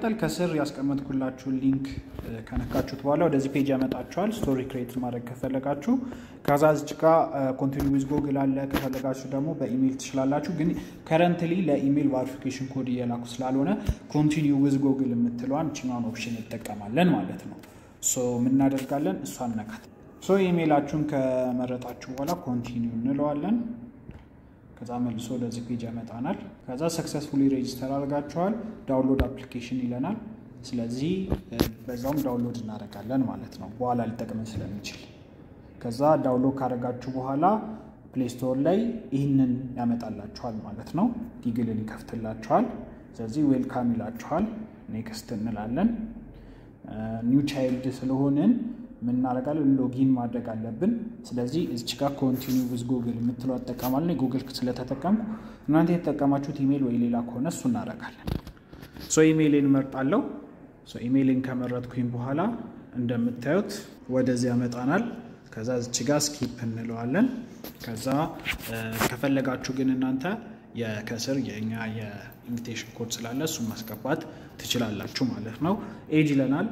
በመቀጠል ከስር ያስቀመጥኩላችሁ ሊንክ ከነካችሁት በኋላ ወደዚህ ፔጅ ያመጣችኋል ስቶሪ ክሬት ማድረግ ከፈለጋችሁ ከዛ እዚህ ጋር ኮንቲኒው ዊዝ ጉግል አለ ከፈለጋችሁ ደግሞ በኢሜል ትችላላችሁ ግን ከረንትሊ ለኢሜል ቬሪፊኬሽን ኮድ እየላኩ ስላልሆነ ኮንቲኒው ዊዝ ጉግል የምትለዋን ቺማን ኦፕሽን እንጠቀማለን ማለት ነው ሶ ምን እናደርጋለን እሷን ነካት ሶ ኢሜላችሁን ከመረጣችሁ በኋላ ኮንቲኒው እንለዋለን ከዛ መልሶ ወደዚህ ፔጅ ያመጣናል ከዛ ሰክሰስፉሊ ሬጂስተር አድርጋችኋል ዳውንሎድ አፕሊኬሽን ይለናል ስለዚህ በዛውም ዳውንሎድ እናደርጋለን ማለት ነው በኋላ ሊጠቅመን ስለሚችል ከዛ ዳውንሎድ ካደረጋችሁ በኋላ ፕሌይ ስቶር ላይ ይህንን ያመጣላችኋል ማለት ነው ጉግልን ይከፍትላችኋል ስለዚህ ዌልካም ይላችኋል ኔክስት እንላለን ኒው ቻይልድ ስለሆነን ምን እናደርጋለን ሎጊን ማድረግ አለብን ስለዚህ እዚህ ጋር ኮንቲኒው ዊዝ ጉግል የምትለው አጠቃማለን ጉግል ስለተጠቀምኩ እናንተ የተጠቀማችሁት ኢሜል ወይ ሌላ ከሆነ እሱ እናደርጋለን ሶ ኢሜልን መርጣለሁ ሶ ኢሜልን ከመረጥኩኝ በኋላ እንደምታዩት ወደዚህ ያመጣናል ከዛ እዚህ ጋር ስኪፕ እንለዋለን ከዛ ከፈለጋችሁ ግን እናንተ የከስር የኛ የኢንቪቴሽን ኮድ ስላለ እሱ ማስገባት ትችላላችሁ ማለት ነው ኤጅ ይለናል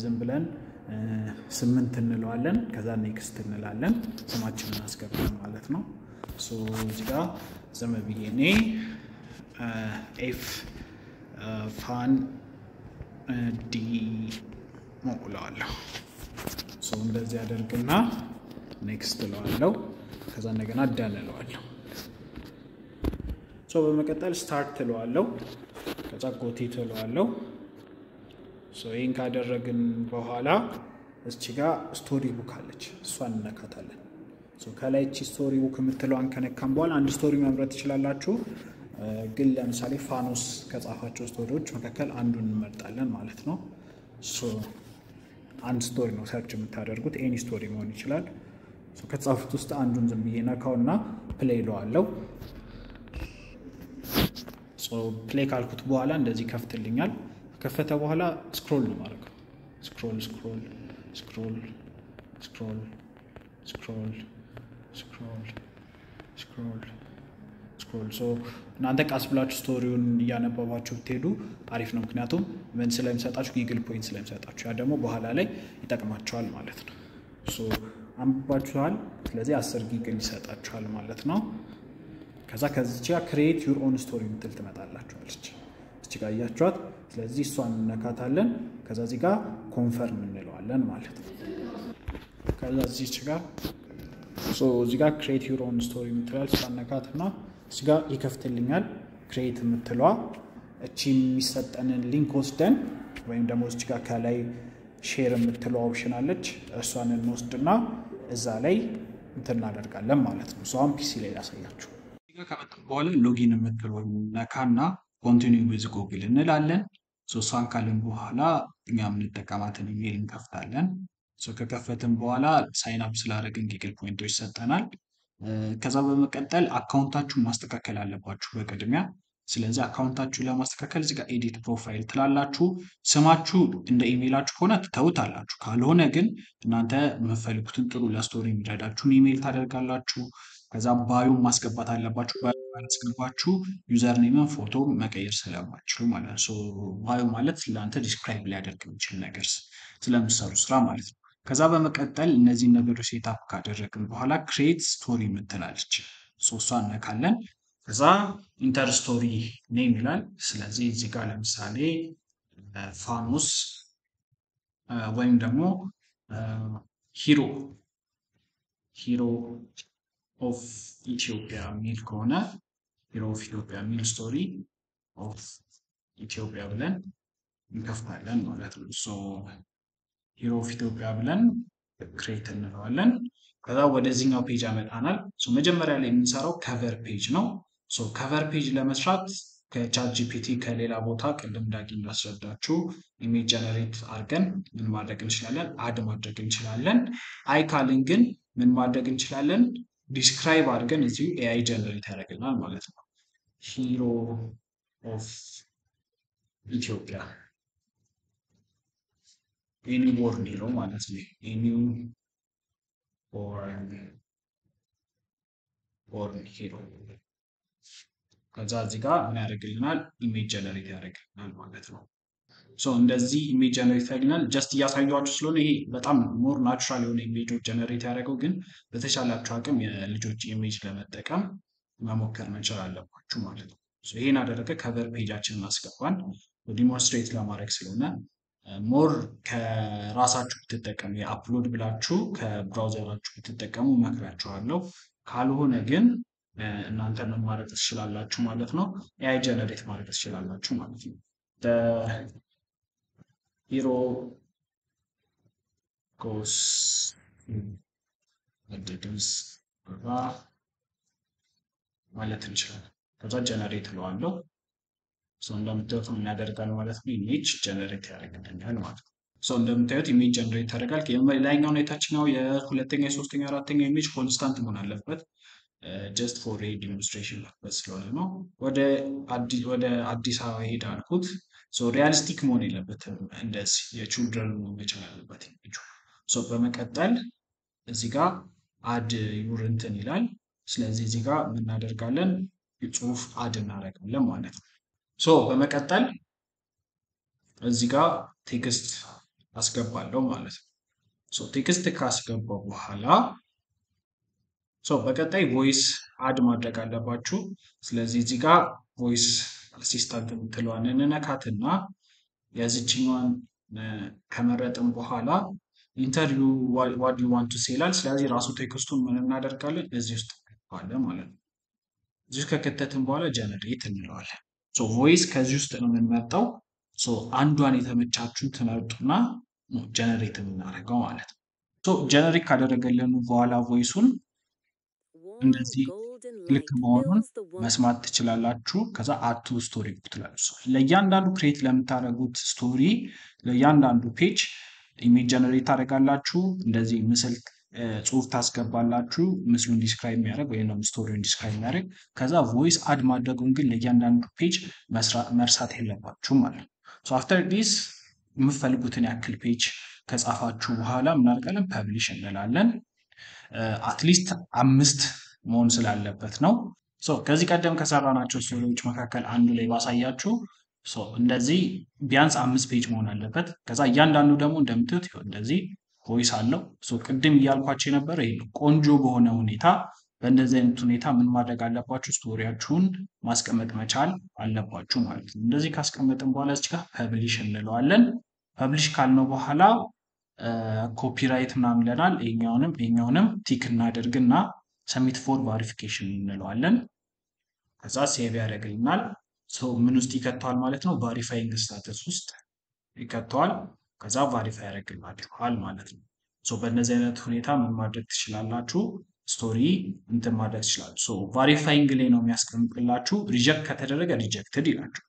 ዝም ብለን 8 እንለዋለን ከዛ ኔክስት እንላለን ስማችንን አስገብተን ማለት ነው ሶ እዚህ ጋር ዘመ ቢኔ ኤፍ ፋን ዲ ሞላዋለሁ ሶ እንደዚህ ያደርግና ኔክስት እለዋለሁ ከዛ እንደገና ዳን እለዋለሁ ሶ በመቀጠል ስታርት እለዋለሁ ከዛ ጎቲ እለዋለሁ ሶ ይሄን ካደረግን በኋላ እዚህ ጋር ስቶሪ ቡክ አለች እሷን እንነካታለን ሶ ከላይ እቺ ስቶሪ ቡክ የምትለዋን ከነካም በኋላ አንድ ስቶሪ መምረጥ ትችላላችሁ ግን ለምሳሌ ፋኖስ ከጻፋቸው ስቶሪዎች መካከል አንዱን እንመርጣለን ማለት ነው ሶ አንድ ስቶሪ ነው ሰርች የምታደርጉት ኤኒ ስቶሪ መሆን ይችላል ሶ ከጻፉት ውስጥ አንዱን ዝም ብዬ ነካውና ፕሌይ እለዋለሁ ሶ ፕሌይ ካልኩት በኋላ እንደዚህ ከፍትልኛል ከፈተ በኋላ ስክሮል ነው ማለት ስክሮል ስክሮል ስክሮል ስክሮል ስክሮል ስክሮል ስክሮል ስክሮል ሶ እናንተ ቃስ ብላችሁ ስቶሪውን ያነበባችሁ ብትሄዱ አሪፍ ነው ምክንያቱም ምን ስለሚሰጣችሁ ጉግል ፖይንት ስለሚሰጣችሁ ያ ደግሞ በኋላ ላይ ይጠቅማችኋል ማለት ነው ሶ አንባችኋል ስለዚህ 10 ጉግል ይሰጣችኋል ማለት ነው ከዛ ከዚህ ጋር ክሬት ዩር ኦን ስቶሪ ምትል ትመጣላችኋለች እዚህ ጋር ያያችኋት ስለዚህ እሷን እንነካታለን ከዛ እዚህ ጋር ኮንፈርም እንለዋለን ማለት ነው ከዛ እዚህ ጋር ሶ እዚህ ጋር ክሬት ዩር ኦን ስቶሪ ምትላል እሷን ነካትና እዚህ ጋር ይከፍትልኛል ክሬት ምትለዋ እቺ የሚሰጠንን ሊንክ ወስደን ወይም ደግሞ እዚህ ጋር ከላይ ሼር ምትለው ኦፕሽን አለች እሷን እንወስድና እዛ ላይ እንትን እናደርጋለን ማለት ነው ሶ አሁን ፒሲ ላይ ያሳያችሁ እዚህ ጋር ከመጣ በኋላ ሎጊን ምትለው ነካና ኮንቲኒው ዊዝ ጉግል እንላለን ሶ እሷን ካልን በኋላ እኛ የምንጠቀማትን ኢሜል እንከፍታለን ሶ ከከፈትን በኋላ ሳይን አፕ ስላደረግን ጉግል ፖይንቶች ይሰጠናል ከዛ በመቀጠል አካውንታችሁን ማስተካከል አለባችሁ በቅድሚያ ስለዚህ አካውንታችሁን ለማስተካከል እዚህ ጋር ኤዲት ፕሮፋይል ትላላችሁ ስማችሁ እንደ ኢሜላችሁ ከሆነ ትተውታላችሁ ካልሆነ ግን እናንተ የምትፈልጉትን ጥሩ ለስቶሪ የሚረዳችሁን ኢሜል ታደርጋላችሁ ከዛ ባዮ ማስገባት አለባችሁ ባላስገባችሁ ዩዘር ኔምን ፎቶ መቀየር ስለማትችሉ ማለት ነው ሶ ባዮ ማለት ለአንተ ዲስክራይብ ሊያደርግ የሚችል ነገር ስለምትሰሩ ስራ ማለት ነው ከዛ በመቀጠል እነዚህ ነገሮች ሴትአፕ ካደረግን በኋላ ክሬት ስቶሪ ምትላለች ሶ እሷን ነካለን ከዛ ኢንተር ስቶሪ ኔም ይላል ስለዚህ እዚህ ጋር ለምሳሌ ፋኖስ ወይም ደግሞ ሂሮ ኦፍ ኢትዮጵያ ሚል ከሆነ ሂሮ ኦፍ ኢትዮጵያ ሚል ስቶሪ ኦፍ ኢትዮጵያ ብለን እንከፍታለን ማለት ነው ሶ ሂሮ ኦፍ ኢትዮጵያ ብለን ክሬት እንለዋለን ከዛ ወደዚህኛው ፔጅ ያመጣናል ሶ መጀመሪያ ላይ የምንሰራው ከቨር ፔጅ ነው ሶ ከቨር ፔጅ ለመስራት ከቻት ጂፒቲ ከሌላ ቦታ ቅድም ዳጊ እንዳስረዳችሁ ኢሜጅ ጀነሬት አድርገን ምን ማድረግ እንችላለን አድ ማድረግ እንችላለን አይ ካልን ግን ምን ማድረግ እንችላለን ዲስክራይብ አድርገን እዚሁ ኤአይ ጀነሬት ያደርግልናል ማለት ነው ሂሮ ኦፍ ኢትዮጵያ any word hero ማለት ነው any word hero ከዛ እዚህ ጋር ምን ያደርግልናል ኢሜጅ ጀነሬት ያደርግልናል ማለት ነው እንደዚህ ኢሜጅ ጀነሬት ያደርግልናል። ጀስት እያሳየኋችሁ ስለሆነ ይሄ በጣም ሞር ናቹራል የሆነ ኢሜጆች ጀነሬት ያደረገው፣ ግን በተቻላችሁ አቅም የልጆች ኢሜጅ ለመጠቀም መሞከር መቻል አለባችሁ ማለት ነው። ይሄን አደረገ ከቨር ፔጃችንን አስገባን። ዲሞንስትሬት ለማድረግ ስለሆነ ሞር ከራሳችሁ ብትጠቀሙ የአፕሎድ ብላችሁ ከብራውዘራችሁ ብትጠቀሙ እመክራችኋለሁ። ካልሆነ ግን እናንተ ምን ማድረግ ትችላላችሁ ማለት ነው፣ ኤአይ ጀነሬት ማድረግ ትችላላችሁ ማለት ነው። hero goes ድምፅ ማለት እንችላለን። ከዛ ጀነሬት እለዋለሁ። እንደምታዩት ምን ያደርጋል ማለት ነው፣ ኢሜጅ ጀነሬት ያደርግልኛል ማለት ነው። እንደምታዩት ኢሜጅ ጀነሬት ያደርጋል። ላይኛውና የታችኛው የሁለተኛ የሶስተኛ አራተኛ ኢሜጅ ኮንስታንት መሆን አለበት። ጀስት ፎር ዲሞንስትሬሽን ፐርፐዝ ስለሆነ ነው። ወደ አዲስ አበባ ሄድ አልኩት። ሪያሊስቲክ መሆን የለበትም፣ እንደዚህ የችልድረን መቻል አለበት ኢሜጁ። በመቀጠል እዚህ ጋር አድ ዩር እንትን ይላል። ስለዚህ እዚህ ጋር የምናደርጋለን ጽሁፍ አድ እናደርጋለን ማለት ነው። በመቀጠል እዚህ ጋር ቴክስት አስገባለሁ ማለት ነው። ቴክስት ካስገባው በኋላ በቀጣይ ቮይስ አድ ማድረግ አለባችሁ። ስለዚህ እዚህ ጋር ቮይስ አሲስታንት የምትለዋን እንነካትና የዚችኛዋን ከመረጥን በኋላ ኢንተርቪው ዋት ዩ ዋንት ቱ ሴ ይላል። ስለዚህ ራሱ ቴክስቱን ምን እናደርጋለን እዚህ ውስጥ አለ ማለት ነው። እዚህ ከከተትን በኋላ ጀነሬት እንለዋለን። ቮይስ ከዚህ ውስጥ ነው የምንመርጠው። አንዷን የተመቻችሁን ትመርጡና ጀነሬት የምናደርገው ማለት ነው። ጀነሬት ካደረገልን በኋላ ቮይሱን እንደዚህ ልክ መሆኑን መስማት ትችላላችሁ። ከዛ አቱ ስቶሪ ትላላችሁ። ለእያንዳንዱ ክሬት ለምታደርጉት ስቶሪ ለእያንዳንዱ ፔጅ ኢሜጅ ጀነሬት ታደርጋላችሁ። እንደዚህ ምስል ጽሁፍ ታስገባላችሁ፣ ምስሉን ዲስክራይብ የሚያደርግ ወይም ደግሞ ስቶሪውን ዲስክራይብ የሚያደርግ። ከዛ ቮይስ አድ ማድረጉን ግን ለእያንዳንዱ ፔጅ መርሳት የለባችሁ ማለት ነው። አፍተር ዲስ የምትፈልጉትን ያክል ፔጅ ከጻፋችሁ በኋላ ምናደርጋለን ፐብሊሽ እንላለን። አትሊስት 5 መሆን ስላለበት ነው። ከዚህ ቀደም ከሰራናቸው ስቶሪዎች መካከል አንዱ ላይ ባሳያችሁ እንደዚህ ቢያንስ 5 ፔጅ መሆን አለበት። ከዛ እያንዳንዱ ደግሞ እንደምታዩት እንደዚህ ቮይስ አለው። ቅድም እያልኳቸው የነበረ ይሄ ቆንጆ በሆነ ሁኔታ በእንደዚህ አይነት ሁኔታ ምን ማድረግ አለባችሁ፣ ስቶሪያችሁን ማስቀመጥ መቻል አለባችሁ ማለት ነው። እንደዚህ ካስቀመጥን በኋላ እዚህ ጋር ፐብሊሽ እንለዋለን። ፐብሊሽ ካልነው በኋላ ኮፒራይት ምናምን ይለናል። ይሄኛውንም ቲክ እናደርግና ሰሚት ፎር ቫሪፊኬሽን እንለዋለን። ከዛ ሴቭ ያደርግልናል። ምን ውስጥ ይከተዋል ማለት ነው፣ ቫሪፋይንግ ስታተስ ውስጥ ይከተዋል። ከዛ ቫሪፋይ ያደርግላችኋል ማለት ነው። በእነዚህ አይነት ሁኔታ ምን ማድረግ ትችላላችሁ፣ ስቶሪ እንትን ማድረግ ትችላላችሁ። ቫሪፋይንግ ላይ ነው የሚያስቀምጥላችሁ። ሪጀክት ከተደረገ ሪጀክትድ ይላችሁ፣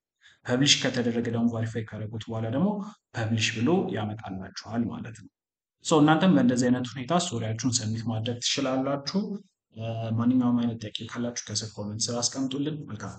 ፐብሊሽ ከተደረገ ደግሞ ቫሪፋይ ካደረጉት በኋላ ደግሞ ፐብሊሽ ብሎ ያመጣላችኋል ማለት ነው። እናንተም በእንደዚህ አይነት ሁኔታ ስቶሪያችሁን ሰሚት ማድረግ ትችላላችሁ። ማንኛውም አይነት ጥያቄ ካላችሁ ከስር ኮሜንት ስር አስቀምጡልን። መልካም